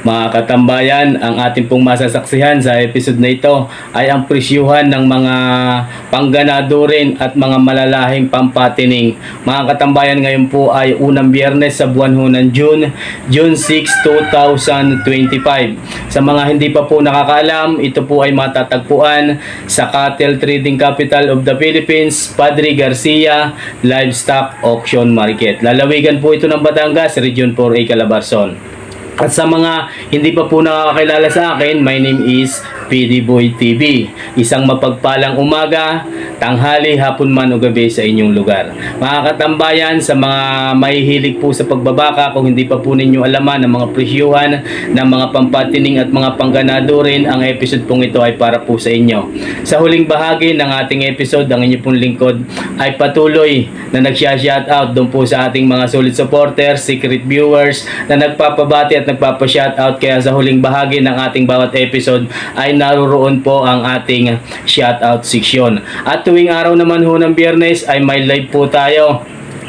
Mga katambayan, ang ating pong masasaksihan sa episode na ito ay ang presyuhan ng mga pangganadorin at mga malalahing pampatining. Mga katambayan, ngayon po ay unang biyernes sa buwan ho ng June 6, 2025. Sa mga hindi pa po nakakaalam, ito po ay matatagpuan sa Cattle Trading Capital of the Philippines, Padre Garcia Livestock Auction Market. Lalawigan po ito ng Batangas, Region 4A, Calabarzon. At sa mga hindi pa po nakakakilala sa akin, my name is PD Boy TV. Isang mapagpalang umaga, tanghali, hapon man o gabi sa inyong lugar. Mga katambayan, sa mga mahihilig po sa pagbabaka, kung hindi pa po ninyo alaman ang mga presyuhan ng mga pampatining at mga pangganado rin, ang episode pong ito ay para po sa inyo. Sa huling bahagi ng ating episode, ang inyo pong lingkod ay patuloy na nag-shoutout doon po sa ating mga solid supporters, secret viewers na nagpapabati at nagpapa-shoutout. Kaya sa huling bahagi ng ating bawat episode ay naroon po ang ating shoutout section. At tuwing araw naman ho ng Biyernes ay may live po tayo.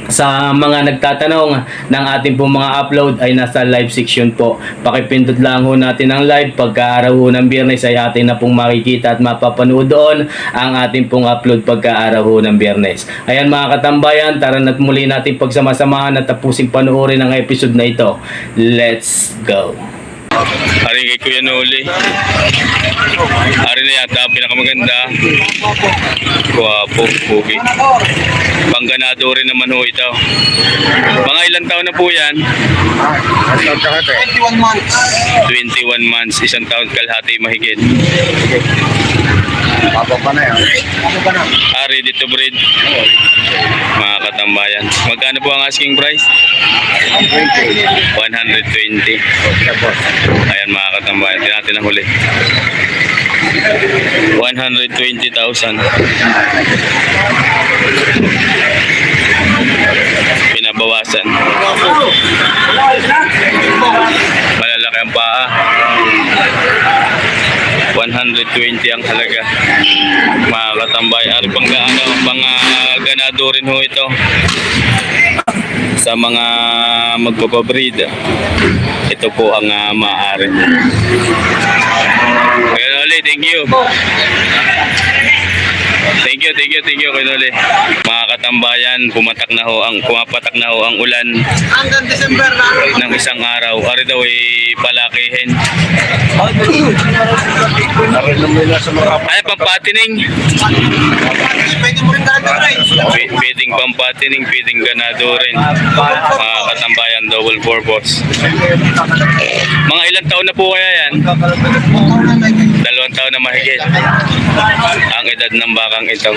Sa mga nagtatanong ng ating pong mga upload ay nasa live section po. Pakipindot lang ho natin ang live. Pagka-araw ho ng Biyernes ay atin na pong makikita at mapapanood doon ang ating pong upload pagka-araw ho ng Biyernes. Ayan mga katambayan, tara na't muli natin pagsamasamahan at tapusin panoorin ang episode na ito. Let's go! Ari kay Kuya Noli. Ari na yata ang pinakamaganda. Guwapo, pugi. Pangganado rin naman ho ito. Mga ilang taon na po yan? 21 months. 21 months, isang taon kalahati mahigit. Papa pa na yan. Ari dito breed. Mga katambayan. Magkano po ang asking price? 120. Ayan mga katambayan, natin ang huli. 120,000. Pinabawasan. Malalaki ang paa. 120 ang halaga. Mga katambayan, ari pang ganado rin ho ito. Sa mga magpapabreed, ito po ang maaari. Kaya ulit, thank you. Thank you, Kuya Noli. Mga katambayan, pumapatak na ho ang ulan Hanggang December na. ng isang araw. Ari daw ay palakihin. Ay, pampatining. Pwede mo rin gagawin. Pwedeng pampatining, pwedeng ganado rin. Mga katambayan, double purpose. Mga ilang taon na po kaya yan? 2 taon na mahigit ang edad ng bakang ito.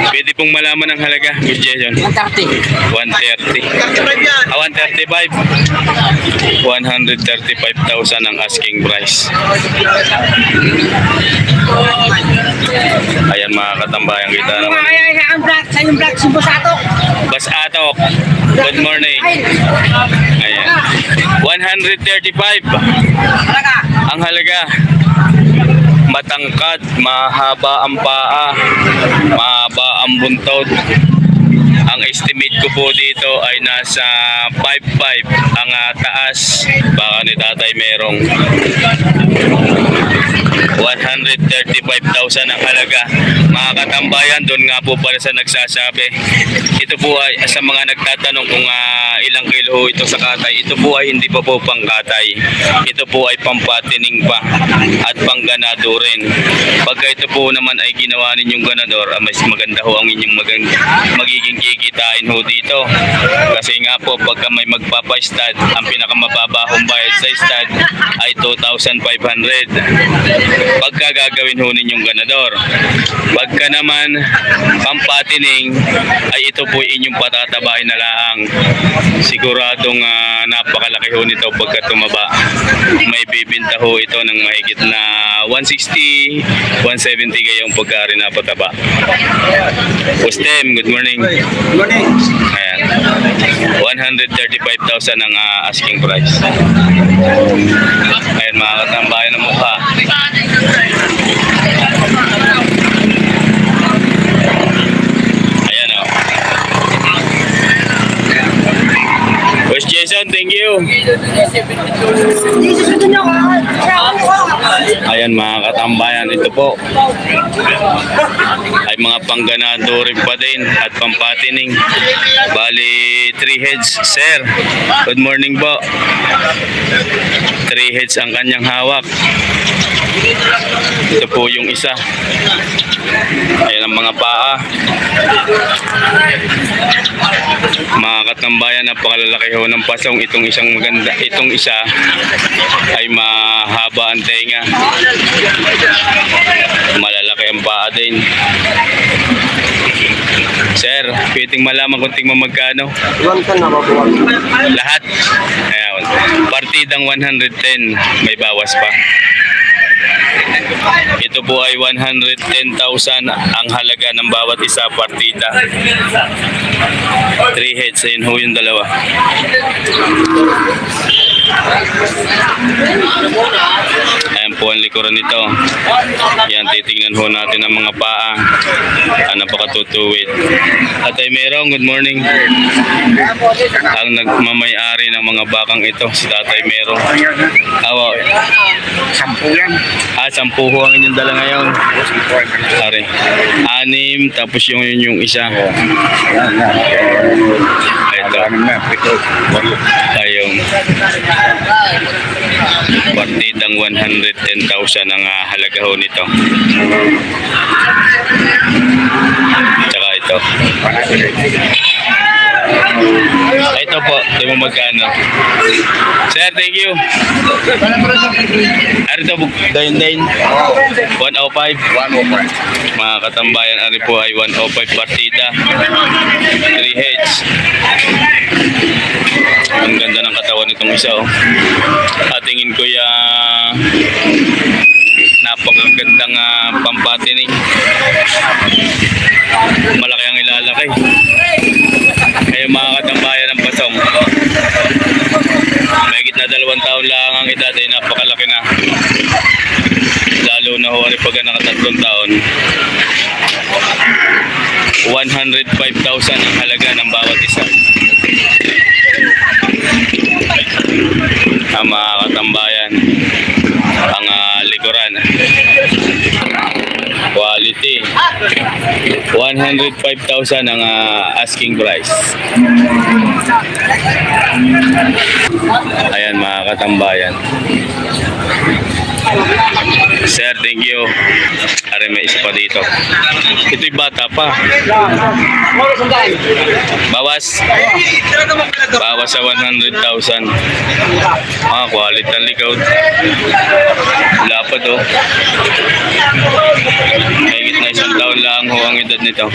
Pwede pong malaman ang halaga, Good Jason. 130. 135. 135,000 ang asking price. Ayan mga katambayan, kita naman. Sa yung black si Basato. Basatok, good morning. Ayan. 135 ang halaga. Matangkad, mahaba ang paa, mahaba ang buntot. Ang estimate ko po dito ay nasa 5'5" ang taas. Baka ni tatay merong 135,000 ang halaga. Mga katambayan, doon nga po pala sa nagsasabi. Ito po ay sa mga nagtatanong kung ilang kilo ito sa katay. Ito po ay hindi pa po pangkatay. Ito po ay pampatining pa at pangganado rin. Pagka ito po naman ay ginawa ninyong ganador, mas maganda ho ang inyong magiging kikitain ho dito. Kasi nga po pagka may magpapa-stud, ang pinakamababahong bayad sa stud ay 2,500. Pagka gagawin ho ninyong ganador. Pagka naman pampatining ay ito po inyong patatabain na laang. Siguradong napakalaki ho nito pagka tumaba. May bibinta ho ito ng mahigit na 160, 170 kayong pagkari na pataba. Ustem, good morning. Ayan. 135,000 ang asking price. Ayan mga katambayan ng mukha. Ayan o. West Jason, thank you. you. Ayan mga katambayan, ito po ay mga pangganado rin pa din at pampatining. Bali 3 heads, sir. Good morning po. 3 heads ang kanyang hawak. Ito po yung isa. Ayan ang mga paa. Mga katambayan, napakalalaki ho ng pasong. Itong isang maganda, itong isa ay mahaba ang tenga. Malalaki ang paa din. Sir, pwedeng malaman kung tingnan magkano? Lahat. Ayan. Partidang 110, may bawas pa. Ito po ay 110,000 ang halaga ng bawat isa partida. 3 heads, ayun ho yung dalawa. Ayan po ang likuran nito. Yan, titignan ho natin ang mga paa. Napakatutuwid. Tatay Merong, good morning. Ang nagmamay-ari ng mga bakang ito, si Tatay Merong. Awa. 10 yan. 10 ho ang inyong dala ngayon. Sorry. 6, tapos yung isa. Ito. Ayun. Partidang 110,000 ang halaga ho nito. Tsaka ito. Ito po, di mo magkano. Sir, thank you. Ari ito, dayon-dayon. 105. Mga katambayan, ari po ay 105 partida. 3 heads. Ang ganda ng katawan nitong isa, oh. At tingin ko napakagandang pampatining. Malaki ang ilalaki. Kaya mga katambayan ng pasong, may gitna 2 taon lang ang edad ay napakalaki na. Lalo na ho pag nakatatlong taon. 105,000 ang halaga ng bawat isa. Ang mga katambayan, ang likuran, quality, 105,000 ang asking price. Ayan mga katambayan. Sir, thank you. Are may isa pa dito. Ito'y bata pa. Bawas sa 100,000. Quality ang likaw. Lapad, oh. Mahigit na 1 taon lang ho ang edad nito.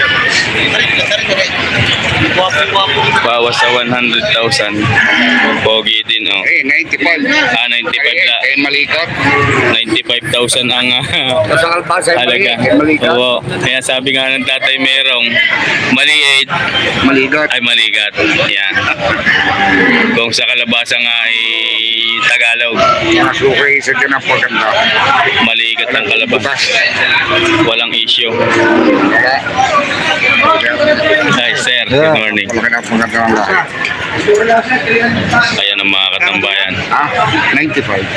Bawas sa 100,000. Pogi din, oh. 95. 95 la. Malikot. 95,000 ang Sa Alpasa halaga. Malikot. Oo. Kaya sabi nga ng Tatay Merong, maliit Malikot. ay maligat. Yan. Kung sa kalabasa nga ay Tagalog, Masukay sa dyan ang paganda. maligat ang kalabasa. Walang issue. Hi sir, good morning. Malaki na ang paganda ng lahat. Ayan ang mga katambayan. 95.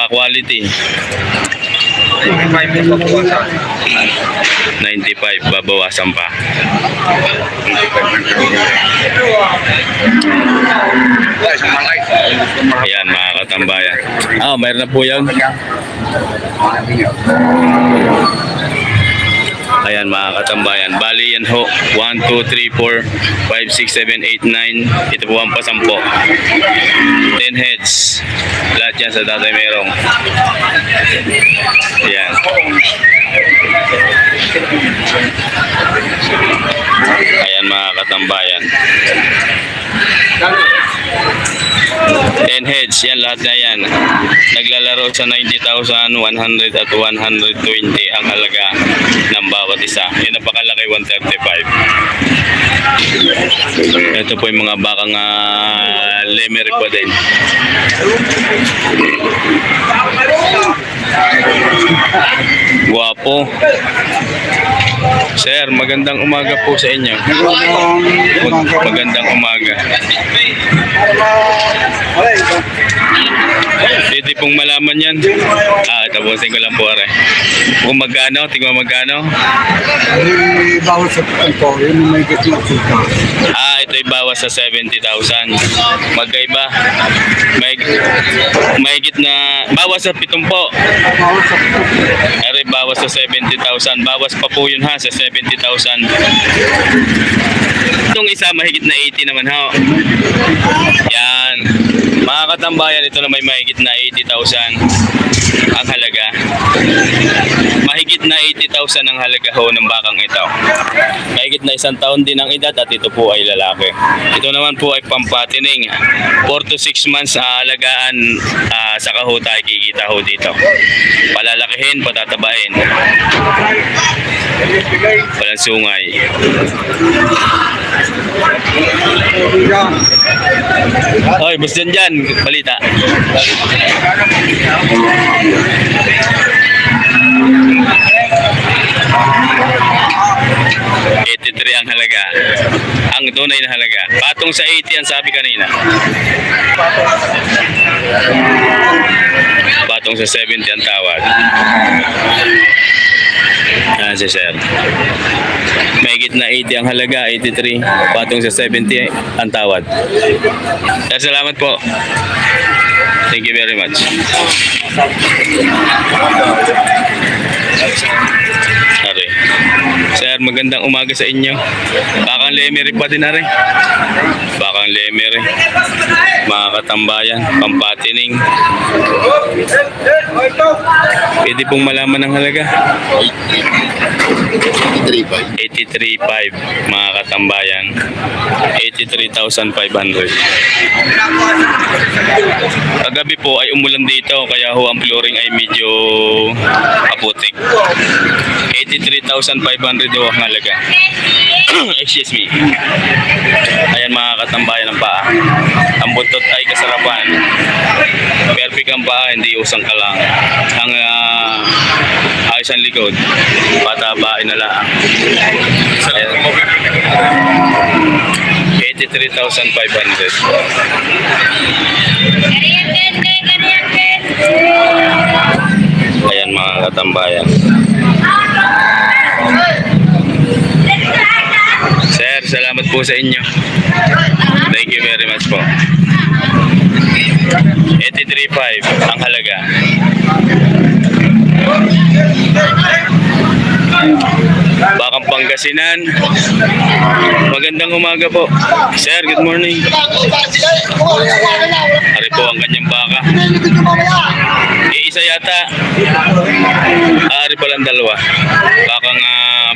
Quality. 95, babawasan pa. Ayan mga katambayan. Mayroon na po yan. Ayan mga katambayan. Bali yan ho. 1, 2, 3, 4, 5, 6, 7, 8, 9. Ito po ang pasampo. 10 heads. Lahat yan sa Tatay Merong. Ayan. Ayan mga katambayan. 10 heads, yan lahat na yan. Naglalaro sa 90,000, 100 at 120 ang halaga ng bawat isa. Yung napakalaki, 135. Ito po yung mga bakang lemeric pa din. Guwapo. Sir, magandang umaga po sa inyo. Magandang umaga. Pwede pong malaman yan. Tapusin ko lang po, are. Kung magkano, tingnan magkano. Bawal sa po, yun may gitna sika. Ito'y bawas sa 70,000. Magkaiba. May gitna, bawas sa 7 po. Bawal sa po. Are, bawas sa 70,000. Bawas pa po yun ha, sa 70,000. Itong isa, mahigit na 80 naman ha. Yan. Mga katambayan, ito na may mahigit na 80,000 ang halaga. Mahigit na 80,000 ang halaga ho ng bakang ito. Mahigit na 1 taon din ang edad at ito po ay lalaki. Ito naman po ay pampatining. 4 to 6 months alagaan sa kaho tayo kikita ho dito. Palalakihin, patatabain. Walang sungay. Oy, bus dyan, balita. $83 ang halaga. Ang tunay na halaga. Patong sa 80 ang sabi kanina. Patong sa 70 ang tawad. Si sir. Mahigit na 80 ang halaga, 83. Patong sa 70 ang tawad. Sir, salamat po. Thank you very much. Are. Sir, magandang umaga sa inyo. Bakang Lemery pa din, are. Bakang Lemery. Mga katambayan, pampatining. Pwede pong malaman ang halaga. 83.5 mga katambayan. 83,500. Kagabi po ay umulan dito kaya ho ang flooring ay medyo aputik. 83,500 ho ang halaga. Excuse me. Ayan mga katambayan ng paa. Ang buntot ay kasarapan. Perfect ang paa, hindi usang ka lang. Ang ayos ang likod, patabain na lang. So, 83,500. Ayan mga katambayan. Sir, salamat po sa inyo. Thank you very much po. 83.5 ang halaga. Bakang Pangasinan. Magandang umaga po. Sir, good morning. Ari po ang kanyang baka. Iisa yata. Ari palang dalawa. Bakang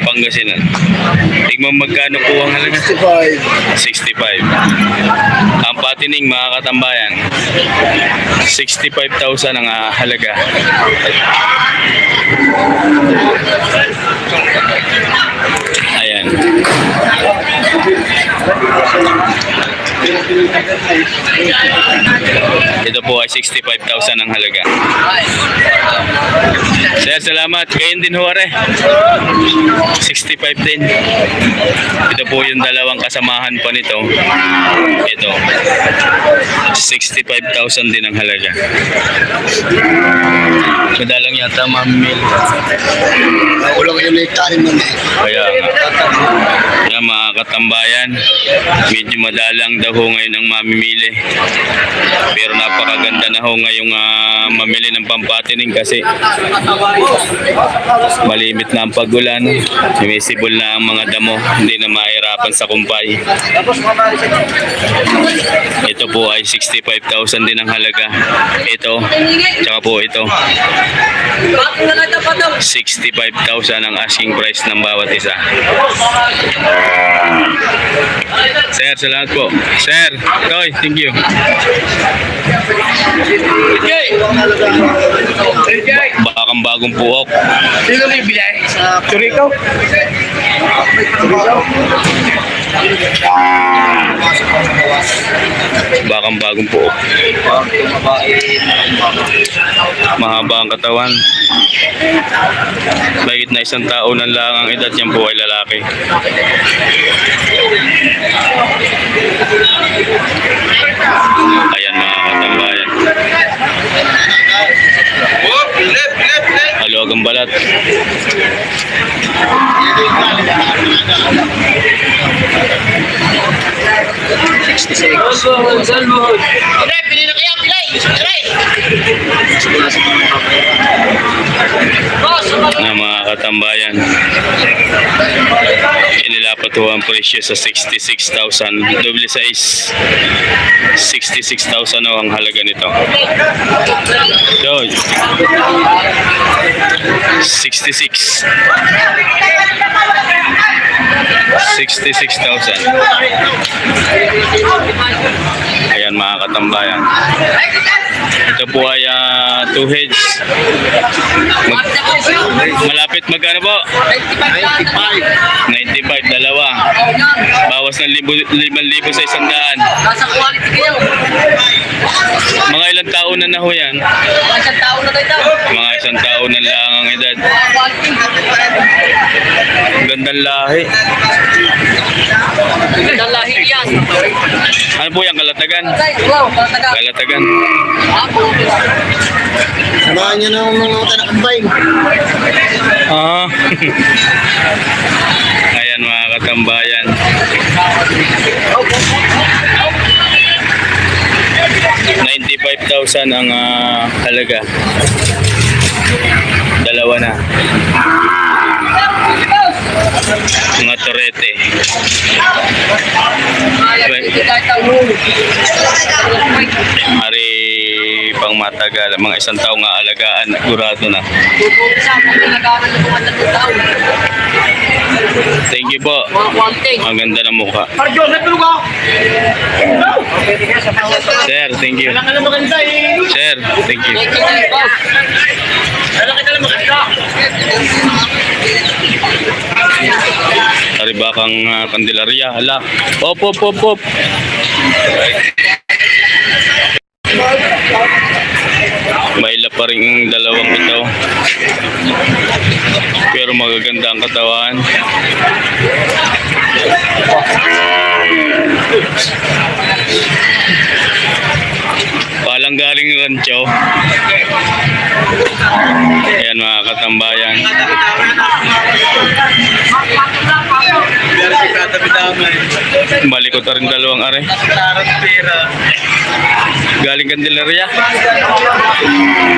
Pangasinan. Tignan magkano po ang halaga? 65. Ang patining mga katambayan. 65,000 ang halaga. Ayan. Ito po ay 65,000 ang halaga. Sir, salamat. Kayo din ho, are. 65 din. Ito po yung dalawang kasamahan pa nito. Ito. 65,000 din ang halaga. Madalang yata mamimili. Ulang yun ay tayo man eh. Kaya yan mga katambayan, medyo madalang daw ho ngayon ang mamimili. Pero napakaganda na ho ngayong mamili ng pampatining kasi malimit na ang pagulan. Sumisibol na ang mga damo, hindi na mahirapan sa kumpay. Ito po ay 65,000 din ang halaga. Ito, tsaka po ito. 65,000 ang asking price ng bawat isa. Sir, salamat po. Sir, Toy, thank you. Bakang bagong puok. Sino may bilay? Chorico? Bakang bagong po. Mahaba ang katawan. Mahigit na 1 taon na lang ang edad niyan po ay lalaki. Ayan mga katambayan. Haluag ang balat. Na mga katambayan, inilapat po ang presyo sa 66,000. Doble size, 66,000 ang halaga nito. Yun. 66. 66,000. Ayan mga katambayan. Ito po ay 2 heads. Malapit magkano po? 95, dalawa. Bawas ng 5,000 sa 100. Nasa quality kayo. Mga ilang taon na ho yan? Mga 1 taon na kayo. Mga 1 taon na lang ang edad. Mga quality. Gandang lahi. Gandang lahi yan. Ano po yan? Kalatagan? Wow, tataga. Kalatagan. Samahan niyo ng mga tanakambay. Ah. Ayan mga katambayan. 95,000 ang halaga. Dalawa na. Mga torete. Hari pang matagal. Mga 1 taong nga alagaan. Gurado na. Thank you po. Mga quality. Ang ganda ng mukha. Parjo, natulog ako. Sir, thank you. Kailangan na maganda eh. Sir, thank you. Thank you, boss. Kailangan na maganda. Taribakang Candelaria. Hala. Op, op, op, op. Maila pa rin dalawang ito. Pero magaganda ang katawan. Palang galing rancho. Ayan mga katambayan. Malikot na rin dalawang are. Galing Candelaria.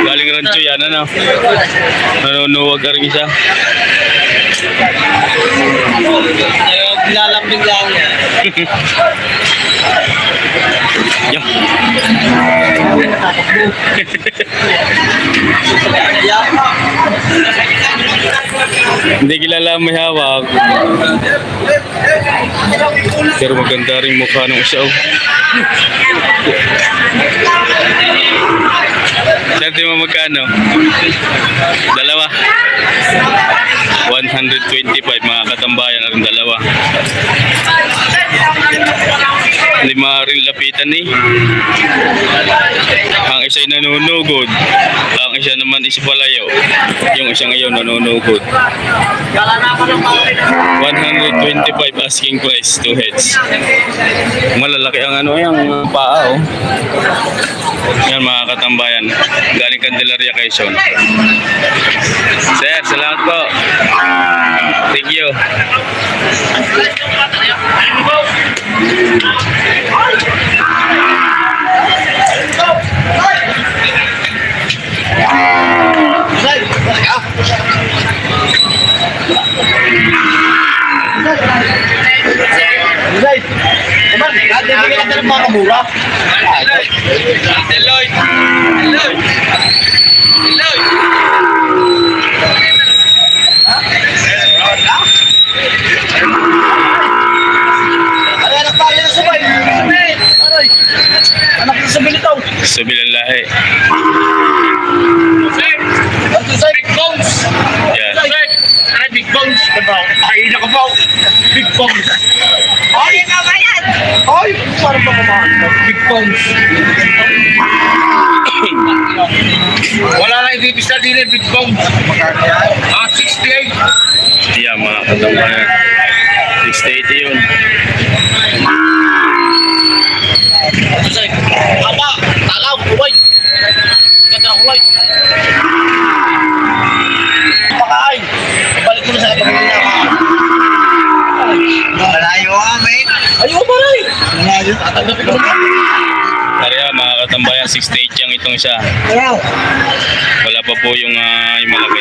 Galing rancho yan, ano? Nanunuwag ka rin isa. Lalambing lang yan. Yeah. Hindi kilala may hawak. Pero maganda rin mukha ng isa. Dati mo magkano? Dalawa. 125 mga katambayan na rin dalawa. Hindi maaaring lapitan eh. Ang isa ay nanunugod. Ang isa naman is palayo. Yung isa ngayon nanunugod. 125 asking price, 2 heads. Malalaki ang ano yung paa oh. Yan mga katambayan. Galing Candelaria, Quezon. Sir, salamat po. Thank you. Bigyan natin ng mga kamura. Lloyd. Ay, anak pa rin sa sabay. Anak na sabay nito. Sabilang lahi. Big bones. Yan. Ay, big bones. Ay, nakabaw. Big bones. Ay, nga ba yan? Oh, Ay, parang pa kumakain. Big pounds. Wala lang ibibis na din, big pounds. 68. Yan mga katambayan. 680 yun. Aba, talaw, kuway. Ganda na kuway. Pakain. Balik mo na sa kapagina. Malayo kami. Ayaw ba rin? Malayo. Tatanggapin ko naman. Kaya mga katambayan, 68 yung itong isa. Ayaw. Wala pa po yung malaki.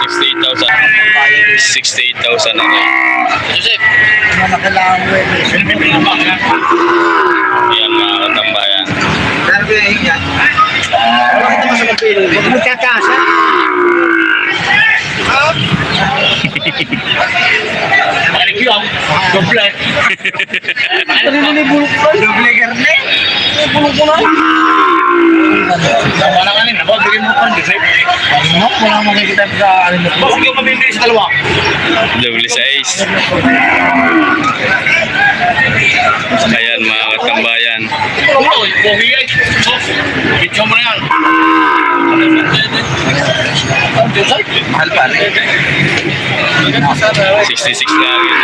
68,000. 68,000 ang Joseph, Malaki lang ang wedding. yan mga katambayan. Sabi na yan. Huwag mo tatasa. Balik yun. Doble. Doble karne. Wala ka rin. Ako, bigyan mo pa. Joseph. Wala makikita sa ano. Boss, hindi ko mabibili sa dalawa. Double size. Ayan mga katambayan. Oo, pogi ay. Boss, video mo na yan. Mahal pa rin. 66 lang yun.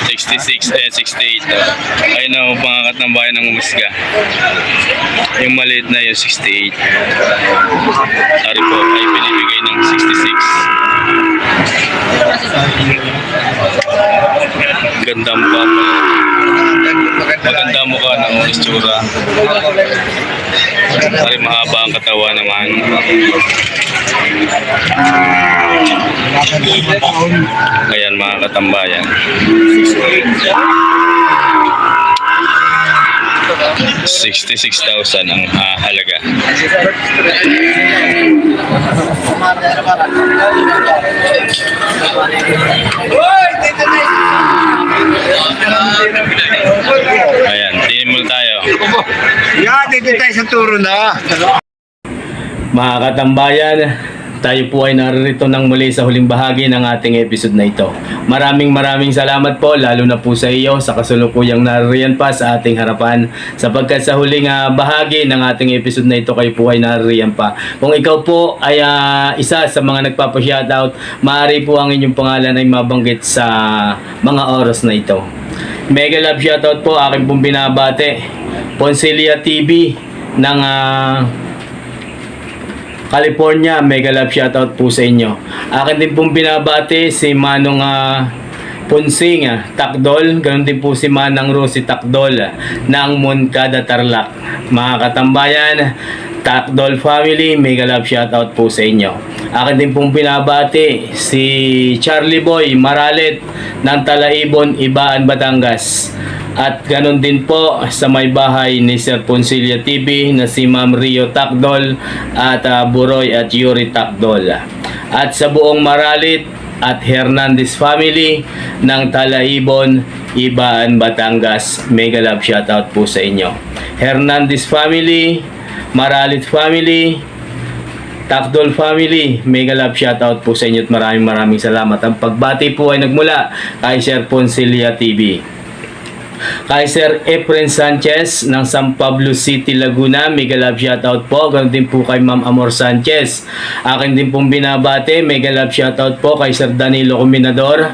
66 and 68. Ayun na mga katambayan ng umusga. Yung maliit na yung 68. Ari po ay binibigay ng 66. Gandang papa. Maganda ang mukha ng itsura. Ari mahaba ang katawan naman. Ayan mga katambayan. 66,000 ang halaga. Ayan, tingin muna tayo. Yan, dito tayo sa turo na. Mga katambayan, tayo po ay naririto ng muli sa huling bahagi ng ating episode na ito. Maraming salamat po, lalo na po sa iyo sa kasulukuyang naririyan pa sa ating harapan, sapagkat sa huling bahagi ng ating episode na ito kayo po ay naririyan pa. Kung ikaw po ay isa sa mga nagpapa-shoutout, maaari po ang inyong pangalan ay mabanggit sa mga oras na ito. Mega love shoutout po, aking pong binabate, Poncelia TV ng California, mega love shoutout po sa inyo. Akin din pong binabati si Manong Punsing Takdol, ganoon din po si Manang Rosie Takdol ng Moncada Tarlac. Mga katambayan, Takdol family, mega love shoutout po sa inyo. Akin din pong binabati si Charlie Boy Maralet ng Talaibon, Ibaan, Batangas. At ganun din po sa may bahay ni Sir Poncilia TV na si Ma'am Rio Takdol at Buroy at Yuri Takdol. At sa buong Maralit at Hernandez family ng Talaibon, Ibaan, Batangas, mega love shoutout po sa inyo. Hernandez family, Maralit family, Takdol family, mega love shoutout po sa inyo at maraming salamat. Ang pagbati po ay nagmula kay Sir Poncilia TV. Kay Sir Efren Sanchez ng San Pablo City, Laguna, mega love shoutout po. Ganoon din po kay Ma'am Amor Sanchez. Akin din pong binabate, mega love shoutout po kay Sir Danilo Cominador.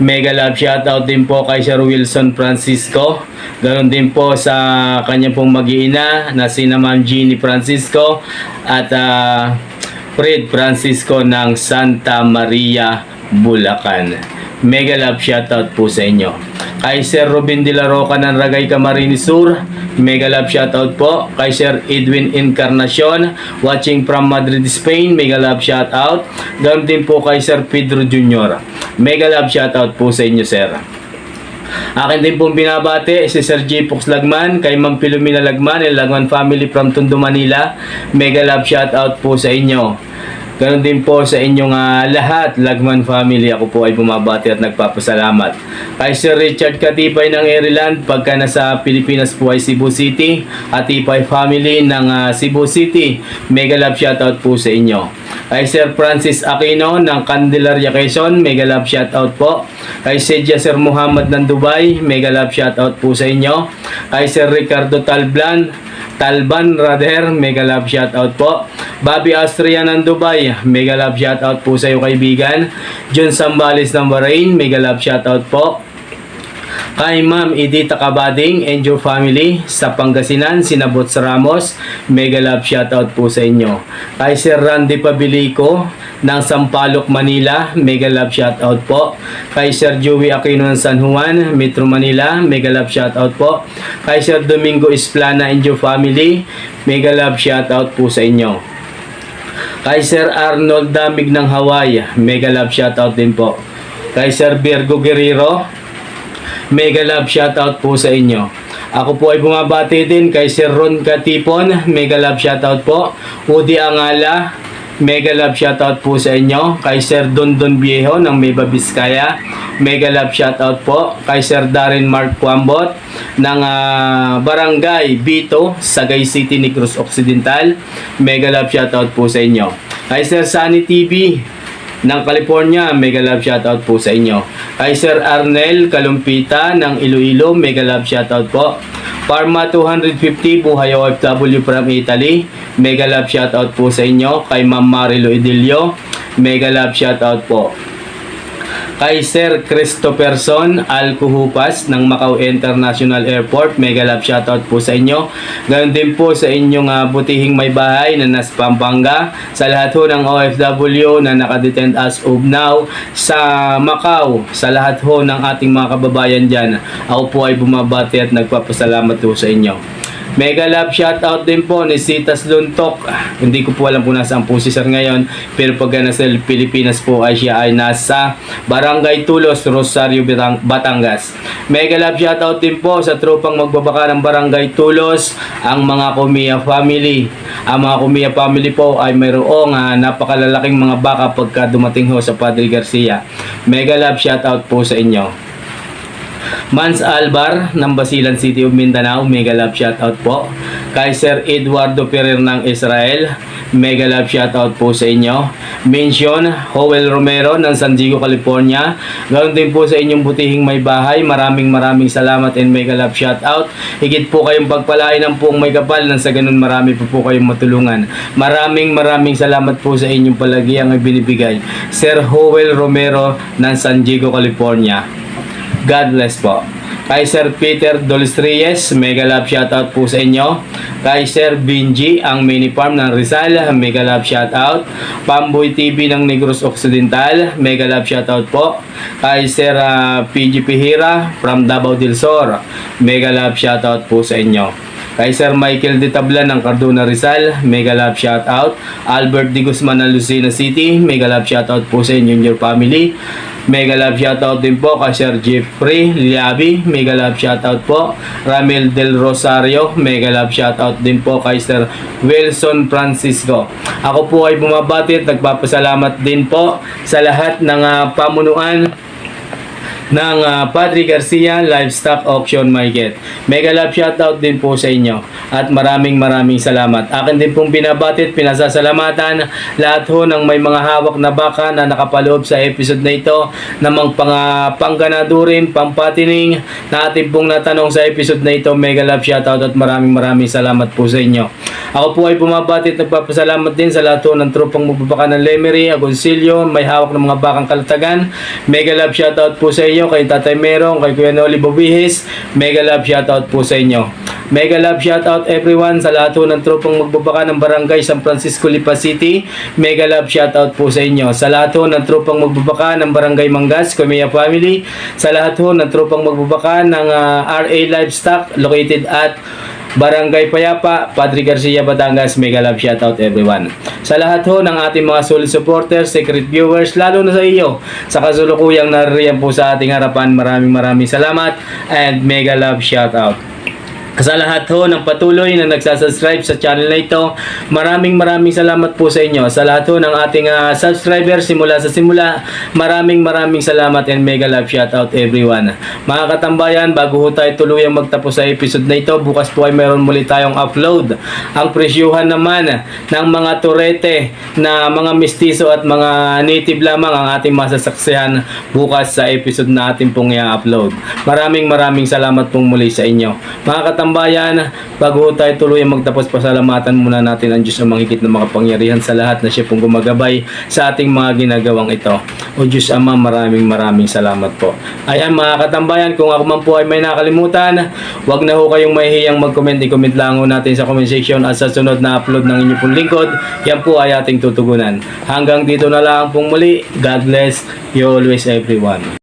Mega love shoutout din po kay Sir Wilson Francisco. Ganoon din po sa kanya pong mag-iina na sina Ma'am Jeannie Francisco at Fred Francisco ng Santa Maria, Bulacan. Mega love shoutout po sa inyo. Kay Sir Robin de la Roca ng Ragay, Camarines Sur, mega love shoutout po. Kay Sir Edwin Encarnacion, watching from Madrid, Spain, mega love shoutout. Ganoon din po kay Sir Pedro Jr. Mega love shoutout po sa inyo, sir. Akin din pong binabate si Sir J. Fox Lagman, kay Ma'am Pilomena Lagman and Lagman family from Tondo, Manila. Mega love shoutout po sa inyo. Ganon din po sa inyong lahat, Lagman family. Ako po ay bumabati at nagpapasalamat. Kay Sir Richard Katipay ng Maryland, pagka nasa Pilipinas po ay Cebu City. Katipay family ng Cebu City, mega love shoutout po sa inyo. Kay Sir Francis Aquino ng Candelaria, Quezon, mega love shoutout po. Kay Sedia Sir Muhammad ng Dubai, mega love shoutout po sa inyo. Kay Sir Ricardo Talban, mega love shoutout po. Bobby Austria ng Dubai, mega love shoutout po sa iyo kaibigan. John Sambales ng Bahrain, mega love shoutout po. Kay Ma'am Edita Cabading and your family sa Pangasinan, Sinabots Ramos, mega love shoutout po sa inyo. Kay Sir Randy Pabilico ng Sampaloc, Manila, mega love shoutout po. Kay Sir Joey Aquino ng San Juan, Metro Manila, mega love shoutout po. Kay Sir Domingo Esplana and your family, mega love shoutout po sa inyo. Kay Sir Arnold Damig ng Hawaii, mega love shoutout din po. Kay Sir Virgo Guerrero, mega love shoutout po sa inyo. Ako po ay bumabati din kay Sir Ron Katipon, mega love shoutout po. Udi Angala, mega love shoutout po sa inyo. Kay Sir Dondon Viejo ng Nueva Vizcaya, mega love shoutout po. Kay Sir Darren Mark Quambot ng Barangay Bito, Sagay City, Negros Occidental, mega love shoutout po sa inyo. Kay Sir Sunny TV ng California, mega love shoutout po sa inyo. Kay Sir Arnel Kalumpita ng Iloilo, mega love shoutout po. Parma 250, buhay OFW from Italy, mega love shoutout po sa inyo. Kay Ma'am Marilo Idilio, mega love shoutout po. Kay Sir Christopherson Alcuhupas ng Macau International Airport, mega love shoutout po sa inyo. Ganon din po sa inyong butihing may bahay na nasa Pampanga, sa lahat ho ng OFW na nakadetend as of now sa Macau, sa lahat ho ng ating mga kababayan dyan, ako po ay bumabati at nagpapasalamat po sa inyo. Mega love shoutout din po ni Citas Luntok. Hindi ko po alam kung nasaan po si Sir ngayon, pero pag nasa Pilipinas po ay siya ay nasa Barangay Tulos, Rosario, Batangas. Mega love shoutout din po sa tropang magbabaka ng Barangay Tulos, ang mga Kumiya family. Ang mga Kumiya family po ay mayroong napakalalaking mga baka pagka dumating ho sa Padre Garcia. Mega love shoutout po sa inyo. Mans Albar ng Basilan City of Mindanao, mega love shoutout po. Kay Sir Eduardo Ferrer ng Israel, mega love shoutout po sa inyo. Mention Howell Romero ng San Diego, California. Ganoon din po sa inyong butihing may bahay. Maraming salamat and mega love shoutout. Higit po kayong pagpalain ng puong may kapal nang sa ganun marami po kayong matulungan. Maraming salamat po sa inyong palagi ang ibinibigay. Sir Howell Romero ng San Diego, California. God bless po. Kay Sir Peter Dolistries, mega love shoutout po sa inyo. Kay Sir Benji, ang mini farm ng Rizal, mega love shoutout. Pamboy TV ng Negros Occidental, mega love shoutout po. Kay Sir PG Pihira from Davao del Sur, mega love shoutout po sa inyo. Kay Sir Michael De Tablan ng Cardona Rizal, mega love shoutout. Albert De Guzman ng Lucena City, mega love shoutout po sa inyo and your family. Mega love shoutout din po kay Sir Jeffrey Liabi, mega love shoutout po. Ramel Del Rosario, mega love shoutout din po kay Sir Wilson Francisco. Ako po ay bumabati at nagpapasalamat din po sa lahat ng pamunuan ng Padre Garcia Livestock Auction Market. Mega love shoutout din po sa inyo at maraming salamat. Akin din pong binabati at pinasasalamatan lahat ho ng may mga hawak na baka na nakapaloob sa episode na ito, namang pangganadurin, pampatining na ating pong natanong sa episode na ito. Mega love shoutout at maraming salamat po sa inyo. Ako po ay bumabati at nagpapasalamat din sa lahat ho ng tropang magbabaka ng Lemery, Agoncillo, may hawak ng mga bakang kalatagan. Mega love shoutout po sa inyo. Kay Tatay Merong, kay Kuya Noli Bobihis, mega love shoutout po sa inyo. Mega love shoutout everyone sa lahat ng tropang magbabaka ng Barangay San Francisco, Lipa City. Mega love shoutout po sa inyo. Sa lahat ng tropang magbabaka ng Barangay Mangas, Kumiya family. Sa lahat ng tropang magbabaka ng RA Livestock located at Barangay Payapa, Padre Garcia, Batangas, mega love shoutout everyone. Sa lahat ho ng ating mga solid supporters, secret viewers, lalo na sa iyo, sa kasulukuyang naririyan po sa ating harapan, maraming salamat and mega love shoutout. Sa lahat ho ng patuloy na nagsasubscribe sa channel na ito, maraming salamat po sa inyo. Sa lahat ho ng ating subscribers simula sa simula, maraming salamat and mega love shoutout everyone. Mga katambayan, bago ho tayo tuluyang magtapos sa episode na ito, bukas po ay meron muli tayong upload. Ang presyuhan naman ng mga turete na mga mestizo at mga native lamang ang ating masasaksihan bukas sa episode na ating pong i-upload. Maraming salamat pong muli sa inyo. Mga katambayan, bago tayo tuluyang magtapos, pasalamatan muna natin ang Diyos ang mahigit na makapangyarihan sa lahat na siya pong gumagabay sa ating mga ginagawang ito. O Diyos Ama, maraming salamat po. Ayan mga katambayan, kung ako man po ay may nakalimutan, wag na ho kayong mahihiyang mag-comment. I-comment lang ho natin sa comment section at sa sunod na upload ng inyong pong lingkod, yan po ay ating tutugunan. Hanggang dito na lang pong muli. God bless you always everyone.